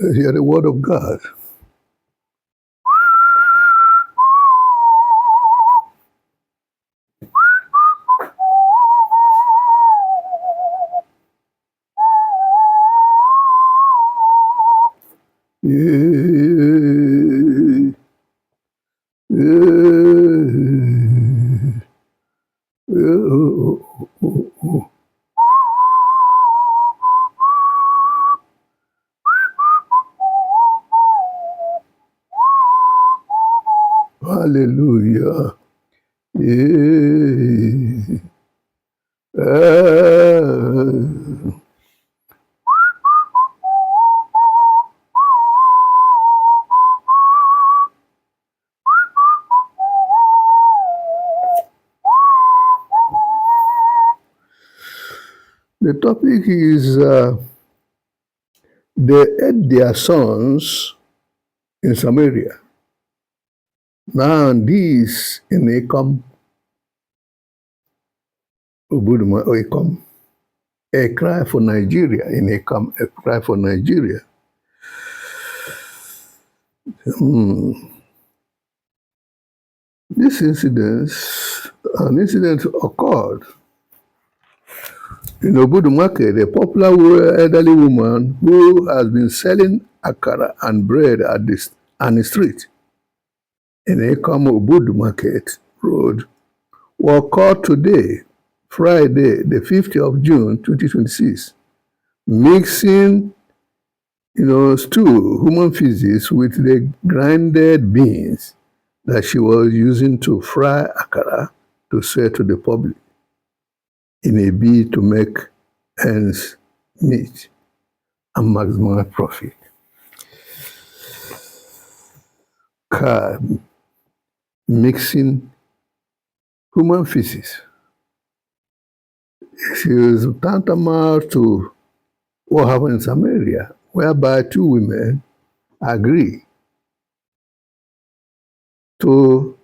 Let's hear the word of God. Hallelujah. The topic is they ate their sons in Samaria. Now this in Ikom Oburu or Ikom, a cry for Nigeria in Ikom, a cry for Nigeria. This an incident occurred in Obudu Market, a popular elderly woman who has been selling akara and bread at the street in Ikom Oburu Market Road was caught today, Friday, the 5th of June, 2026, mixing stew, human feces, with the grinded beans that she was using to fry akara to sell to the public in a bid to make ends meet and maximize profit. Mixing human feces. She is tantamount to what happened in Samaria, whereby two women agree to,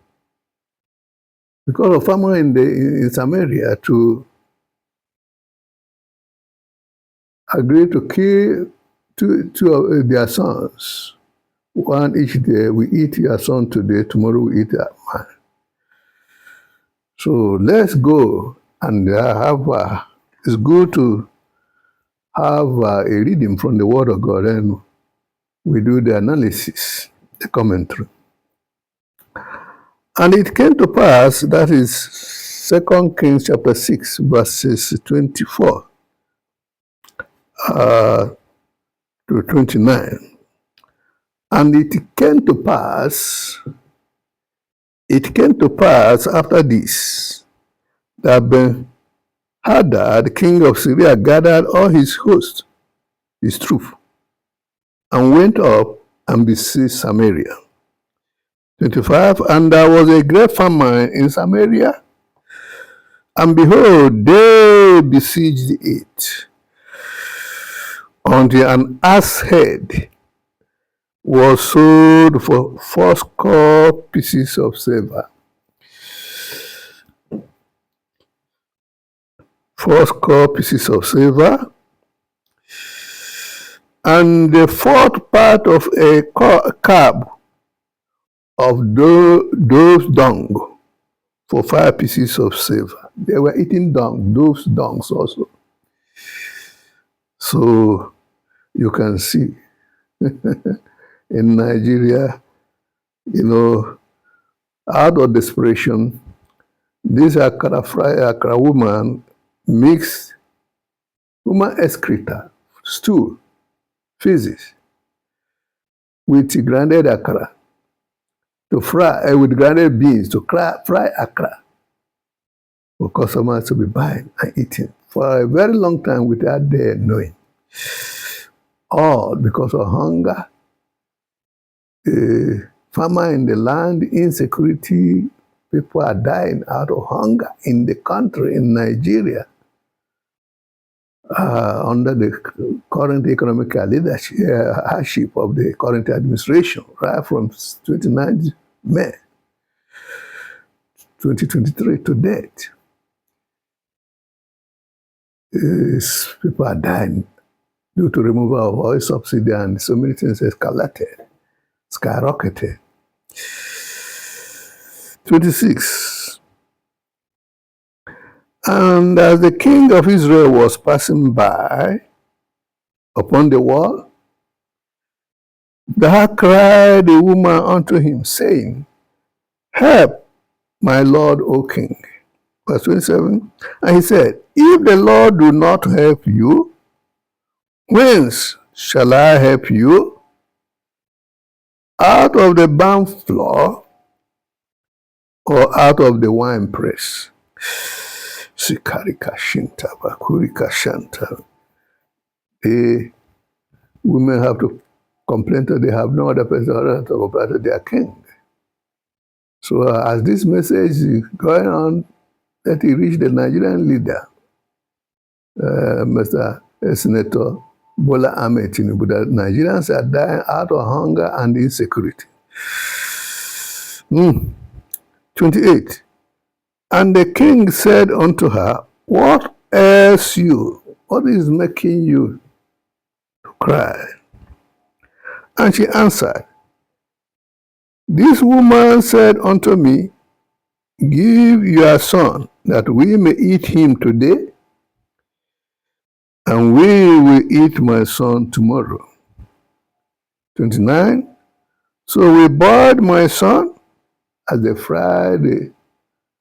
because of famine in Samaria, to agree to kill two of their sons. One each day. We eat your son today, tomorrow we eat that man. So let's go and it's good to have a reading from the Word of God, and we do the analysis, the commentary. And it came to pass, that is 2 Kings chapter 6, verses 24 to 29. And it came to pass after this, that Ben-Hadad, king of Syria, gathered all his host, his troops, and went up and besieged Samaria. 25, and there was a great famine in Samaria, and behold, they besieged it, until an ass head was sold for 80 pieces of silver. 80 pieces of silver, and the fourth part of a cab of dove's dung for 5 pieces of silver. They were eating dung, dove's dungs also. So you can see in Nigeria, out of desperation, this akara woman mixed human excreta, stool, feces, with grinded akara to fry, with grinded beans to fry akara for customers to be buying and eating for a very long time without their knowing. All because of hunger, famine in the land, insecurity. People are dying out of hunger in the country, in Nigeria, under the current economic leadership, hardship of the current administration, right from 29 May 2023 to date. People are dying due to removal of oil subsidy and so many things skyrocketed. 26. And as the king of Israel was passing by upon the wall, there cried a woman unto him, saying, Help, my lord, O king. Verse 27. And he said, If the Lord do not help you, whence shall I help you? Out of the barn floor, or out of the winepress? The women have to complain that they have no other person other to compare to their king. So as this message is going on, let it reach the Nigerian leader, Mr. Senator Bola Ahmed Tinubu, that Nigerians are dying out of hunger and insecurity. 28. And the king said unto her, What ails you? What is making you to cry? And she answered, This woman said unto me, Give your son, that we may eat him today, and we will eat my son tomorrow. 29. So we boiled my son as the Friday,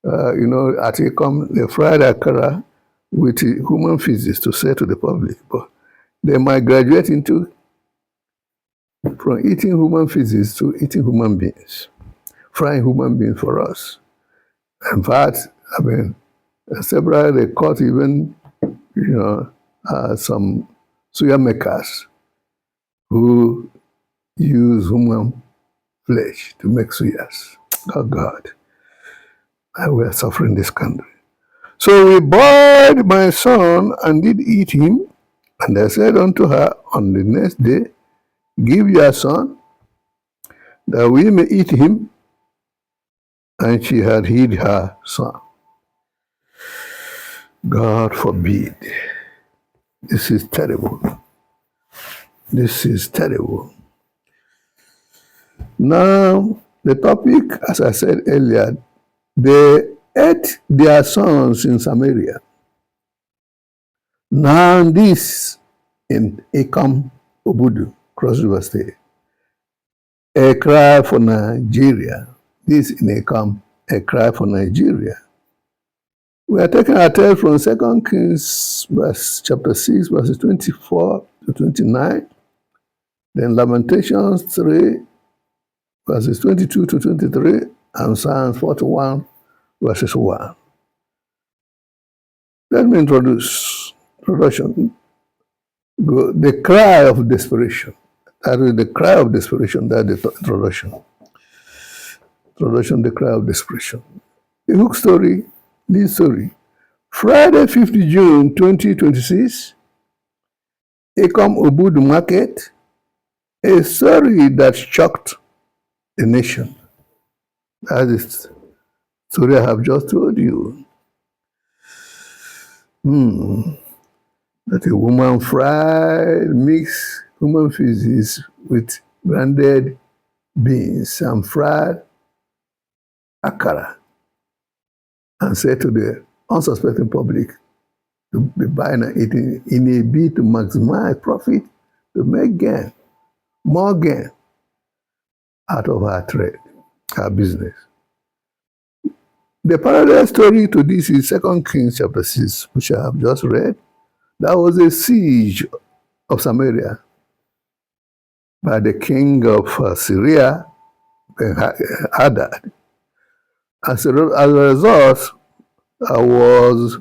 at Ikom, the fried akara with human feces to sell to the public. But they might graduate into from eating human feces to eating human beings, frying human beings for us. In fact, several they caught even, some suya makers who use human flesh to make suyas. Oh God, we are suffering this country. So we boiled my son and did eat him. And I said unto her on the next day, Give your son, that we may eat him. And she had hid her son. God forbid. This is terrible. This is terrible. Now, the topic, as I said earlier, they ate their sons in Samaria. Now this in Ikom Oburu, Cross River State. A cry for Nigeria. This in Ikom, a cry for Nigeria. We are taking our text from 2 Kings chapter 6, verses 24 to 29. Then Lamentations 3, verses 22 to 23, and Psalms 41, verses 1. Let me introduction. The cry of desperation. That is the cry of desperation. That is the introduction. Introduction, the cry of desperation. The hook story, lead story. Friday, 5th June 2026, Ikom Oburu market, a story that shocked the nation. That is the story I have just told you. That a woman fried, mixed human feces with branded beans and fried akara, and said to the unsuspecting public to be buying and eating in a bid to maximize profit, to make gain, more gain out of her trade, her business. The parallel story to this is 2 Kings chapter 6, which I have just read. That was a siege of Samaria by the king of Syria, Hadad. As a result, was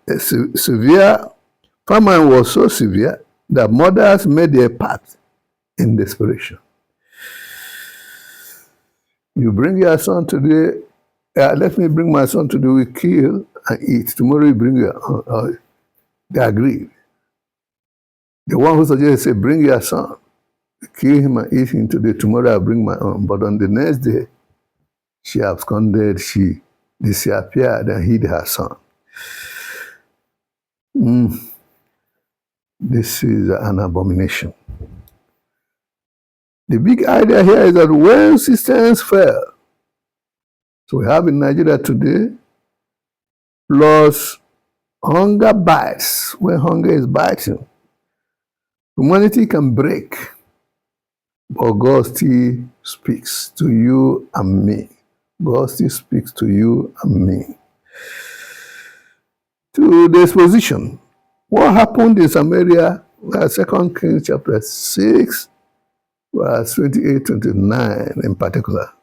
a severe, famine was so severe that mothers made their pact in desperation. You bring your son today, let me bring my son today, we kill and eat. Tomorrow you bring your, they agreed. The one who suggested said, bring your son, kill him and eat him today, tomorrow I'll bring my own. But on the next day, she absconded, she disappeared and hid her son. This is an abomination. The big idea here is that when systems fail, so we have in Nigeria today, plus hunger bites, when hunger is biting, humanity can break, but God still speaks to you and me. God still speaks to you and me. To the exposition, what happened in Samaria, 2 Kings chapter 6, verse 28, 29 in particular.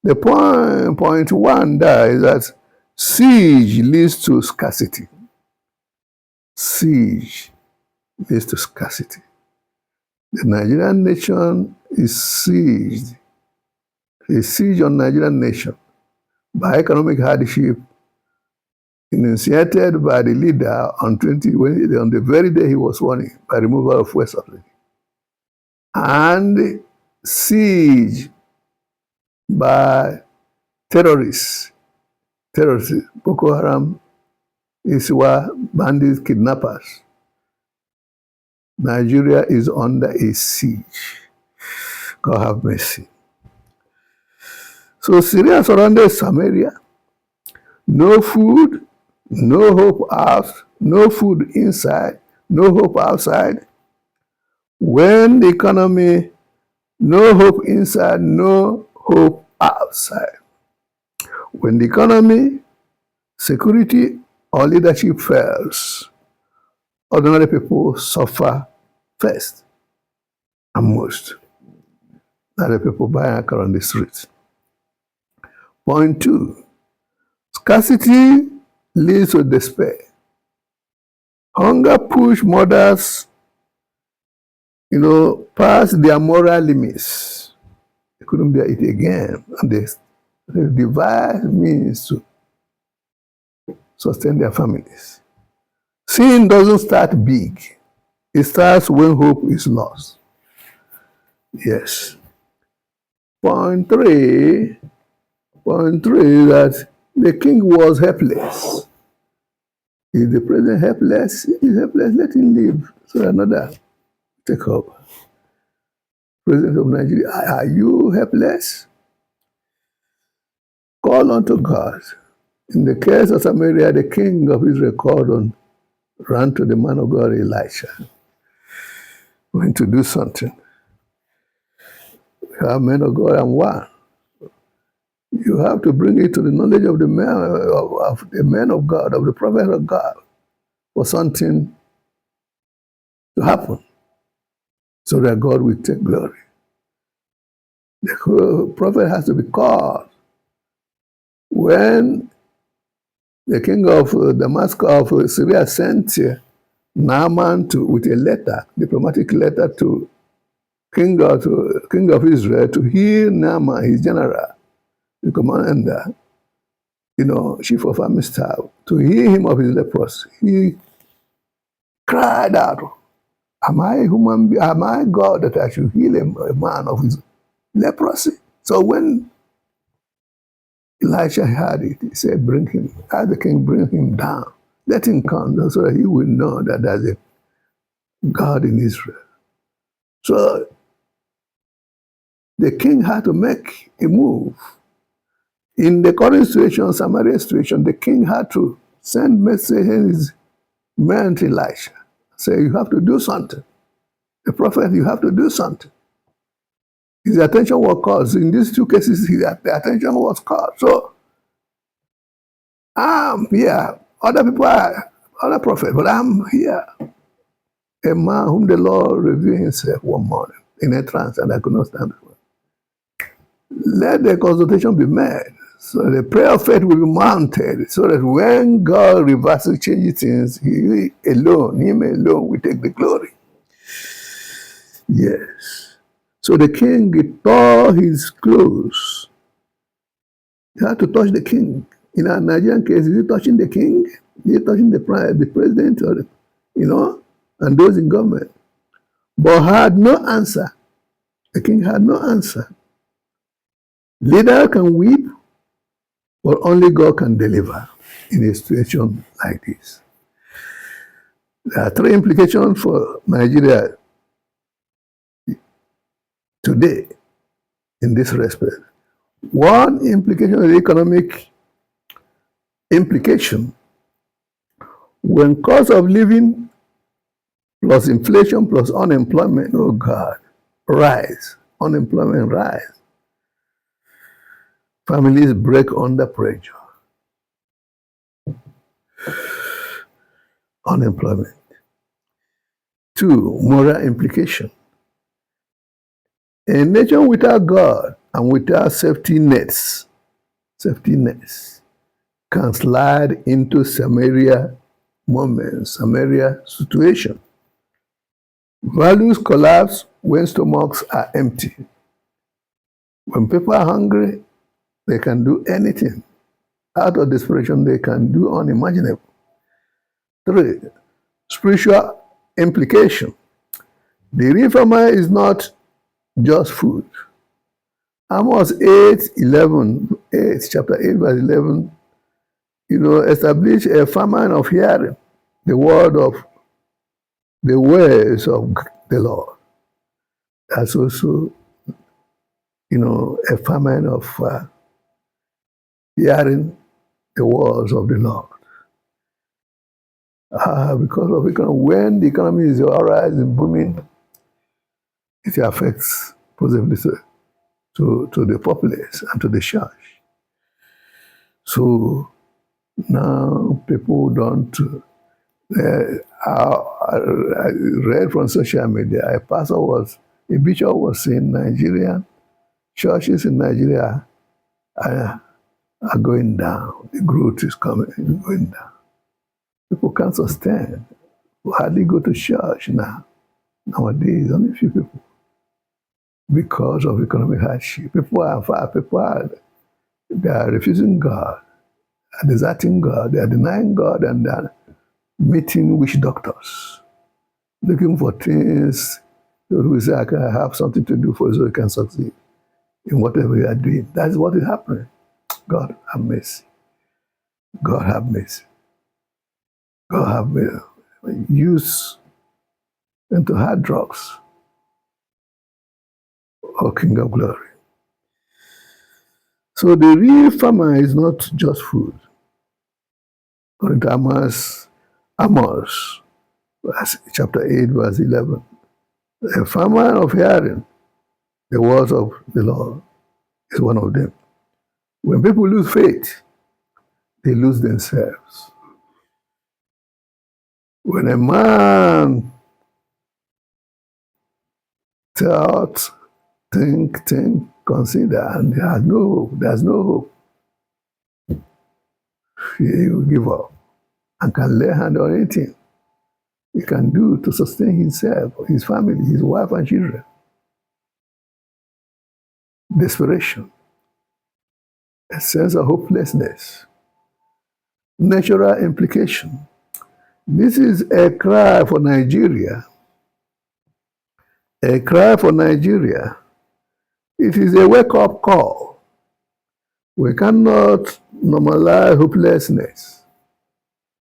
The point one there is that siege leads to scarcity. Siege leads to scarcity. The Nigerian nation is sieged. A siege on Nigerian nation by economic hardship initiated by the leader on the very day he was sworn in, by removal of fuel subsidy. And siege by terrorists, Boko Haram, Iswa, bandits, kidnappers. Nigeria is under a siege. God have mercy. So Syria surrounded Samaria. No food, no hope out, no food inside, no hope outside. When the economy, no hope inside, no hope outside. When the economy, security, or leadership fails, ordinary people suffer first and most. Other people buy anchor on the streets. Point two, scarcity leads to despair. Hunger pushes mothers, past their moral limits. They couldn't bear it again. And they devise means to sustain their families. Sin doesn't start big. It starts when hope is lost. Yes. Point three is that the king was helpless. Is the president helpless? He is helpless. Let him leave so another take over. President of Nigeria, are you helpless? Call unto God. In the case of Samaria, the king of Israel called on, ran to the man of God, Elisha, went to do something. We have men of God and one. You have to bring it to the knowledge of the man of God, of the prophet of God, for something to happen, so that God will take glory. The prophet has to be called. When the king of Damascus of Syria sent Naaman with a letter, diplomatic letter to king of Israel to heal Naaman, his general, the commander, chief of army staff, to heal him of his leprosy. He cried out, am I God that I should heal a man of his leprosy? So when Elisha heard it, he said, bring him. As the king, bring him down. Let him come so that he will know that there's a God in Israel. So the king had to make a move. In the current situation, Samaria situation, the king had to send messages, men to Elisha, say, you have to do something. The prophet, you have to do something. His attention was called. In these two cases, the attention was called. So, I'm here. Other people are other prophets, but I'm here. A man whom the Lord revealed himself one morning in a trance, and I could not stand before. Let the consultation be made. So the prayer of faith will be mounted, so that when God reverses, changes things, him alone will take the glory. Yes. So the king tore his clothes. He had to touch the king. In our Nigerian case, is he touching the king? Is he touching the president, or and those in government? But had no answer. The king had no answer. Leader can weep, but only God can deliver in a situation like this. There are three implications for Nigeria today in this respect. One implication is economic implication. When cost of living plus inflation plus unemployment, oh God, rise, unemployment rise, families break under pressure. Unemployment. Two, moral implication. A nation without God and without safety nets can slide into Samaria moment, Samaria situation. Values collapse when stomachs are empty. When people are hungry, they can do anything. Out of desperation, they can do unimaginable. Three, spiritual implication. The real farmer is not just food. Amos 8, chapter 8, verse 11, establish a famine of hearing the word of the ways of the Lord. That's also, a famine of hearing the words of the Lord. Because of economy, when the economy is all right and booming, it affects positively to the populace and to the church. So now people don't. I read from social media, a bishop was saying Nigerian churches in Nigeria are going down. The growth is going down. People can't sustain. Hardly go to church now. Nowadays, only a few people. Because of economic hardship. They are refusing God, are deserting God, they are denying God, and they are meeting witch doctors, looking for things who say, I can have something to do for so you can succeed in whatever you are doing. That's what is happening. God have mercy. God have mercy. God have mercy. Use into hard drugs. O King of Glory. So the real farmer is not just food. According to Amos, chapter 8, verse 11. A farmer of hearing the words of the Lord is one of them. When people lose faith, they lose themselves. When a man thought, think, consider, and there's no hope, he will give up and can lay hand on anything he can do to sustain himself, his family, his wife and children. Desperation, a sense of hopelessness, natural implication. This is a cry for Nigeria. A cry for Nigeria. It is a wake-up call. We cannot normalize hopelessness.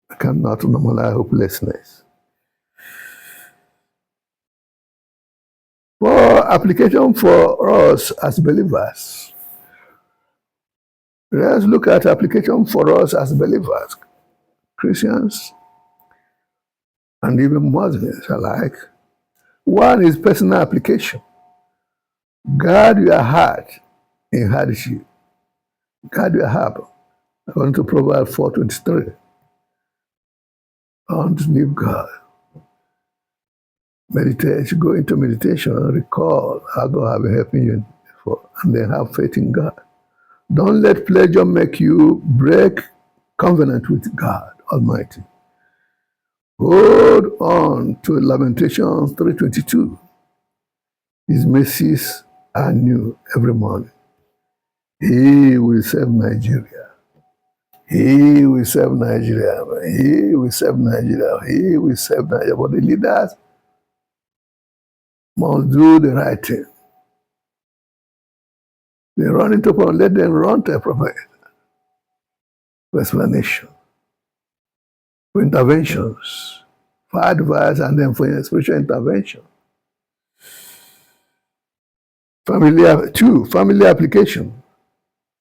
We cannot normalize hopelessness. For application for us as believers, let's look at application for us as believers, Christians, and even Muslims alike. One is personal application. Guard your heart in hardship. Guard your heart. According to Proverbs 4:23. Don't leave God. Meditate, go into meditation and recall how God has been helping you before, and then have faith in God. Don't let pleasure make you break covenant with God Almighty. Hold on to Lamentations 3:22. His mercies are new every morning. He will save Nigeria. He will save Nigeria. He will save Nigeria. He will save Nigeria. But the leaders must do the right thing. They run into problem, let them run to a prophet for explanation, for interventions, for advice, and then for spiritual intervention. Family application.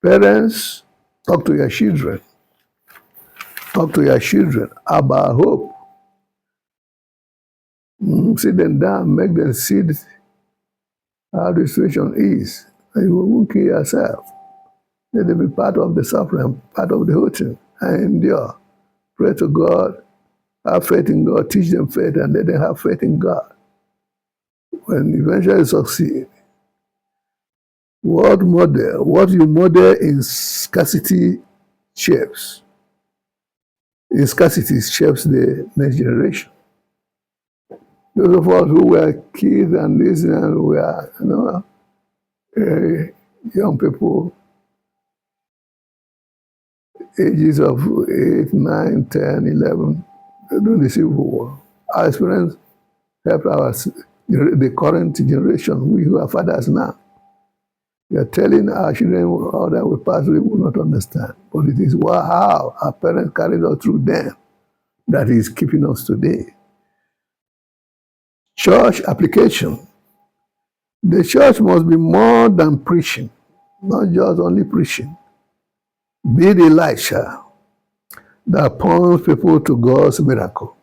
Parents, talk to your children. Talk to your children about hope. Sit them down, make them see how the situation is. And you won't kill yourself. Let them be part of the suffering, part of the whole thing, and endure. Pray to God, have faith in God, teach them faith, and let them have faith in God. When eventually succeed, what you model in scarcity shapes. In scarcity shapes the next generation. Those of us who were kids and this and we are, young people, ages of 8, 9, 10, 11, during the Civil War. Our experience helped the current generation, we who are fathers now. We are telling our children how that we possibly will not understand. But it is how our parents carried us through them that is keeping us today. Church application. The church must be more than preaching, not just only preaching. Be the Elisha that points people to God's miracle.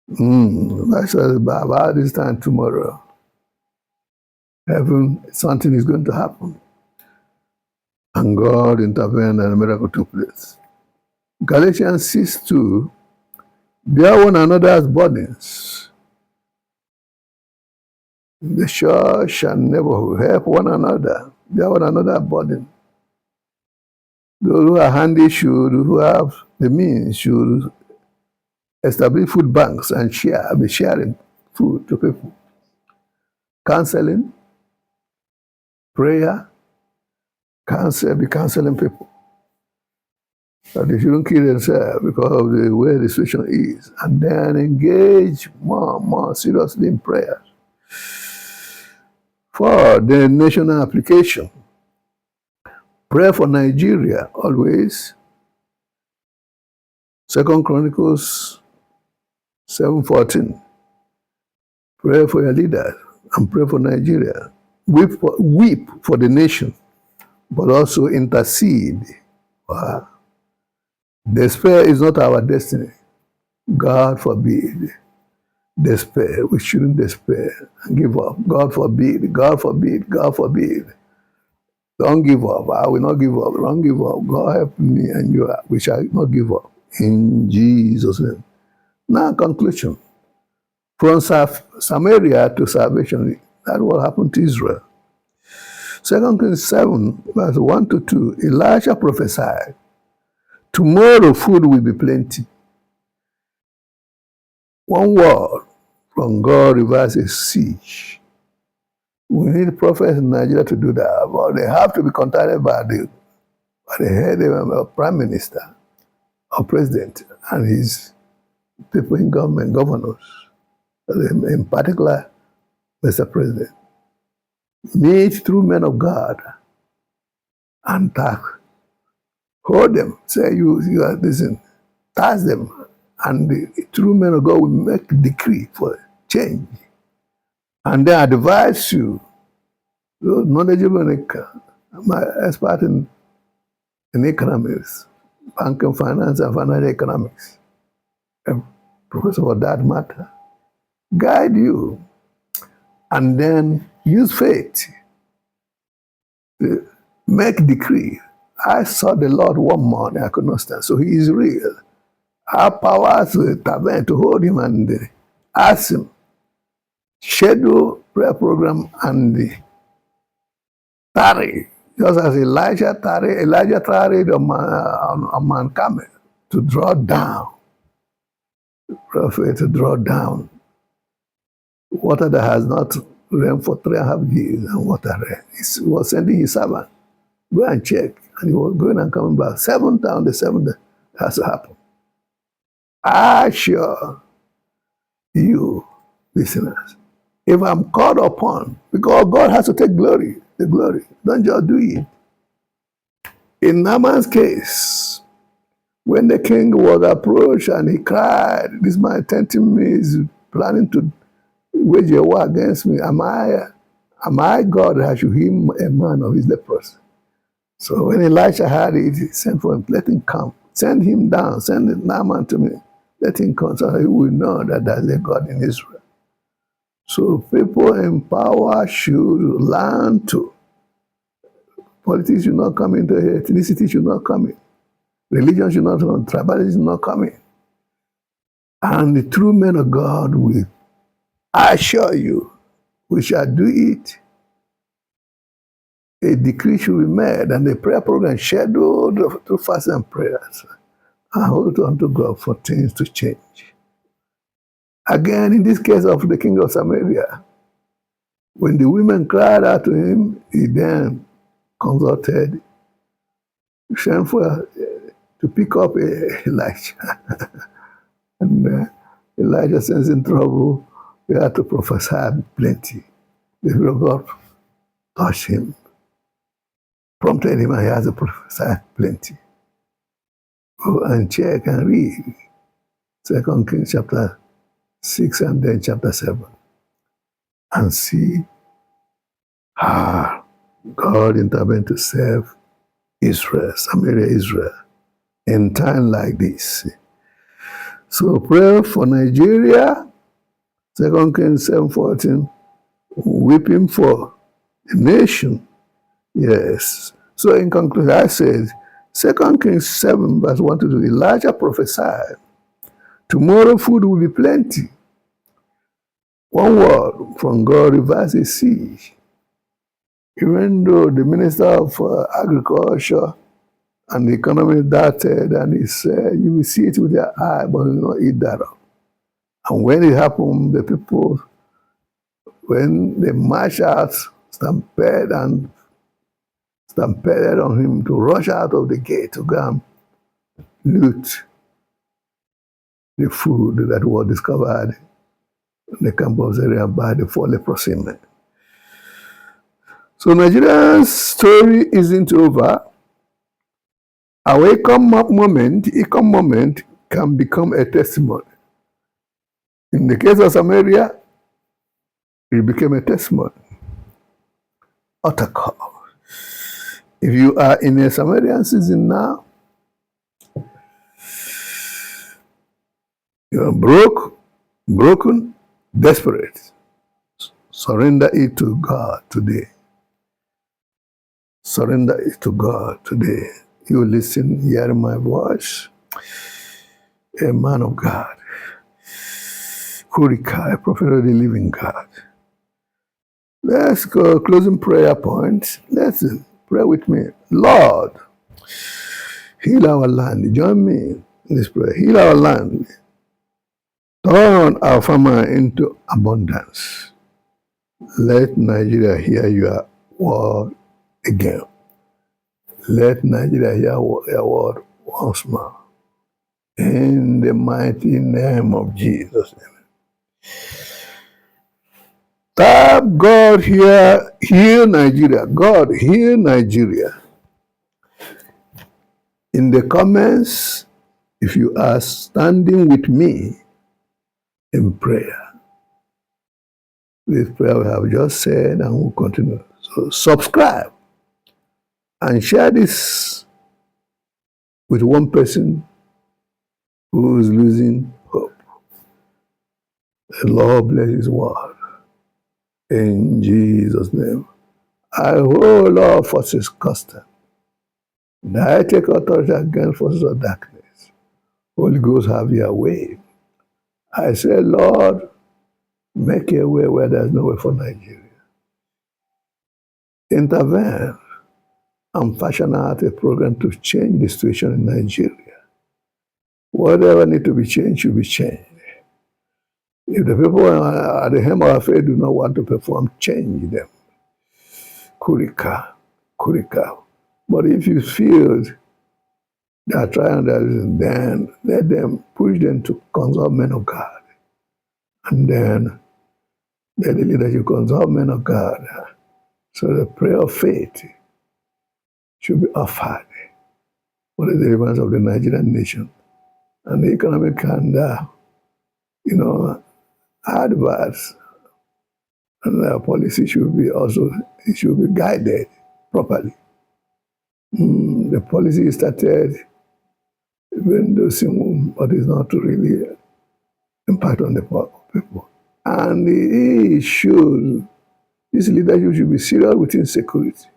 That's about this time tomorrow. Heaven, something is going to happen. And God intervened and a miracle took place. Galatians 6:2, bear one another's burdens. The church and neighborhood help one another, bear one another's burden. Those who are handy who have the means, should establish food banks and be sharing food to people. Counseling, prayer, be counseling people. That they shouldn't kill themselves because of the way the situation is. And then engage more seriously in prayer. For the national application, pray for Nigeria always. 2 Chronicles 7:14. Pray for your leaders and pray for Nigeria. Weep for the nation, but also intercede. Wow. Despair is not our destiny. God forbid. Despair. We shouldn't despair and give up. God forbid. God forbid. God forbid. Don't give up. I will not give up. Don't give up. God help me and you. We shall not give up. In Jesus' name. Now, conclusion. From Samaria to salvation, that's what happened to Israel. 2 Kings 7, verse 1-2, Elijah prophesied, tomorrow food will be plenty. One word from God reverses siege. We need prophets in Nigeria to do that, but they have to be contacted by the head of a prime minister or president and his people in government, governors, in particular, Mr. President. Meet through men of God and hold them, say you are listen, task them, and the true men of God will make a decree for change. And then advise you, those knowledgeable, my expert in economics, banking, finance, and financial economics, a professor for that matter, guide you, and then use faith to make decree. I saw the Lord one morning, I could not stand, so he is real. Our power to intervene, to hold him and ask him, schedule prayer program and tarry, just as Elijah tarried on Mount Carmel to draw down, prophet to draw down water that has not rained for 3.5 years, and water rain. He was sending his servant, go and check, and he was going and coming back. 7 times, the 7th has to happen. I assure you, listeners, if I'm called upon, because God has to take glory, the glory, don't just do it. In Naaman's case, When the king was approached and he cried, this man tempting me, is planning to wage a war against me. Am I God that I should heal a man of his leprosy? So when Elisha heard it, he sent for him, let him come. Send him down, send that man to me. Let him come so he will know that there's a God in Israel. So people in power should learn to. Politics should not come into it. Ethnicity should not come in. Religion should not come in. Tribalism should not come in. And the true men of God will, I assure you, we shall do it. A decree should be made and the prayer program scheduled through fasting and prayers. And hold on to God for things to change. Again, in this case of the king of Samaria, when the women cried out to him, he then consulted, sent for to pick up Elijah. And Elijah, sensing trouble, he had to prophesy plenty. The Spirit of God touched him, prompted him, and he has to prophesy plenty. Go and check and read 2 Kings chapter 6 and then chapter 7 and see how God intervened to save Israel, Samaria, Israel, in time like this. So prayer for Nigeria, 2 Kings 7:14, weeping for the nation. Yes. So in conclusion, I said, 2 Kings 7 verse 1 to 2, Elijah prophesied, tomorrow food will be plenty. One word from God reverses siege. Even though the Minister of Agriculture and the economy doubted, and he said, you will see it with your eye, but you will not eat that up. And when it happened, the people, when they marched out, stampeded on him to rush out of the gate to go and loot the food that was discovered in the camp of Syria by the 4 leprosy men. So Nigeria's story isn't over. Our Ikom moment can become a testimony. In the case of Samaria, it became a testimony. Utter call. If you are in a Samarian season now, you are broken, desperate. Surrender it to God today. Surrender it to God today. You listen, hear my voice. A man of God. Kurika, a prophet of the living God. Let's go, closing prayer point. Let's pray with me. Lord, heal our land. Join me in this prayer. Heal our land. Turn our famine into abundance. Let Nigeria hear your word again. Let Nigeria hear your word once more. In the mighty name of Jesus. Tap God here, heal Nigeria. God, heal Nigeria. In the comments, if you are standing with me in prayer, this prayer we have just said and we'll continue. So subscribe and share this with one person who is losing hope. The Lord bless his word. In Jesus' name. I hold all forces constant. And I take authority against forces of darkness. Holy Ghost, have your way. I say, Lord, make a way where there's no way for Nigeria. Intervene and fashion out a program to change the situation in Nigeria. Whatever needs to be changed should be changed. If the people at the helm of our faith do not want to perform, change them. Kurika. But if you feel they are trying that, then let them push them to consult men of God. And then let the leadership consult men of God. So the prayer of faith should be offered. for the deliverance of the Nigerian nation. And the economic and, adverse and policy should be also, it should be guided properly. The policy started endorsing, but it's not really impact on the people. And this leadership should be serious with insecurity.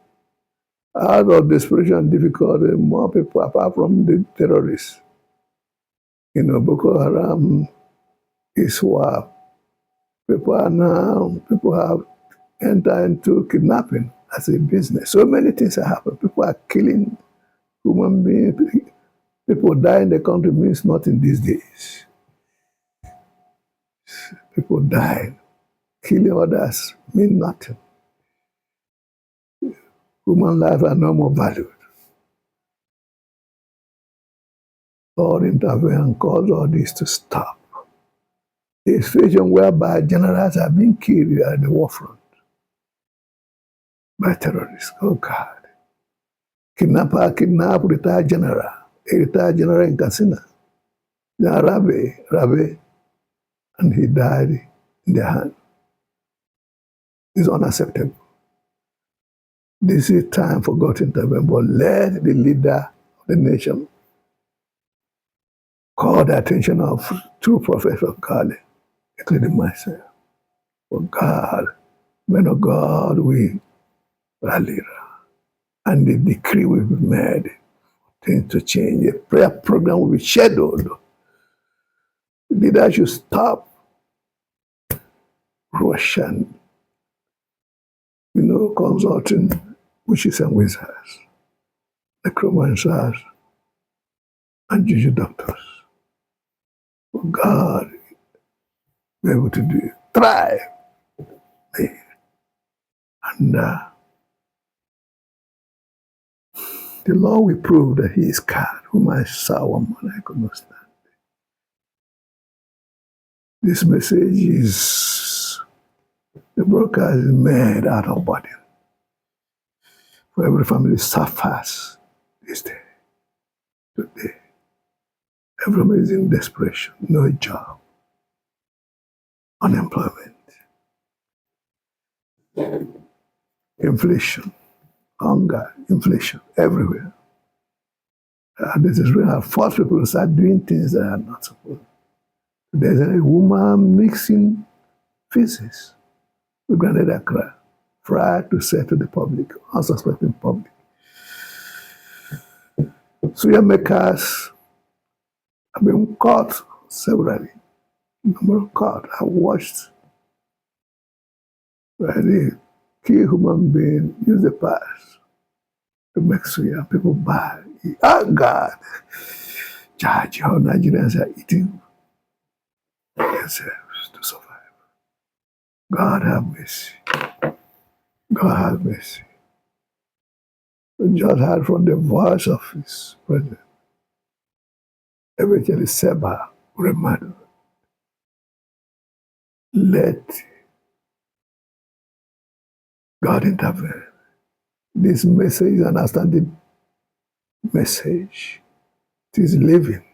Out of desperation and difficulty, more people, apart from the terrorists, Boko Haram is war. People have entered into kidnapping as a business. So many things are happening. People are killing human beings. People die in the country means nothing these days. People die. Killing others means nothing. Human life are no more valued. Lord, intervene and cause all this to stop. A situation whereby generals are being killed at the war front by terrorists. Oh God. Kidnapper kidnapped retired general, a retired general in Katsina. Rabbi, and he died in their hand. It's unacceptable. This is time for God to intervene, but let the leader of the nation call the attention of true prophets of God, including myself. For God, men of God, we rally around. And the decree will be made, things to change. A prayer program will be scheduled. The leader should stop Russian, consulting witches and wizards, necromancers, and juju doctors. For God, be able to do it. Thrive. And the Lord will prove that He is God, whom I saw one man I could not stand. This message is, the broadcast is made out of body. For every family suffers this day, today. Every family is in desperation, no job, unemployment, inflation, hunger, inflation, everywhere. This is when I force people to start doing things that are not supposed to. There's a woman mixing feces with Granada Accra, fried to sell to the public, unsuspecting public. Suya makers have been caught severally. Number of caught. I watched where they kill human being, use the past to make suya. People buy. Oh God! Judge how Nigerians are eating themselves to survive. God have mercy. God have mercy. Just heard from the voice of His President, eventually SebaUremadu. Let God intervene. This message is an outstanding message. It is living.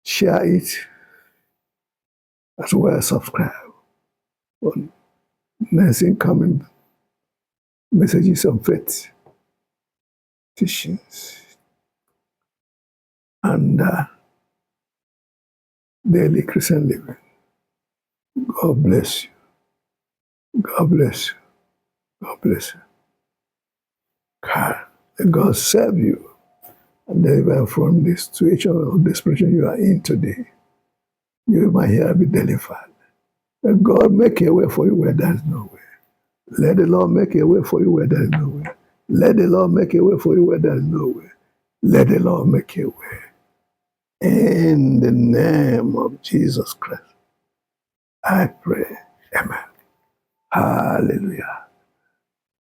Share it as well as subscribe on next incoming messages on faith, teachings, and daily Christian living. God bless you. God bless you. God bless you. God, may God save you and deliver from this situation of desperation you are in today. You might here be delivered. May God make a way for you where there is no way. Let the Lord make a way for you where there is no way. Let the Lord make a way for you where there is no way. Let the Lord make a way. In the name of Jesus Christ, I pray. Amen. Hallelujah.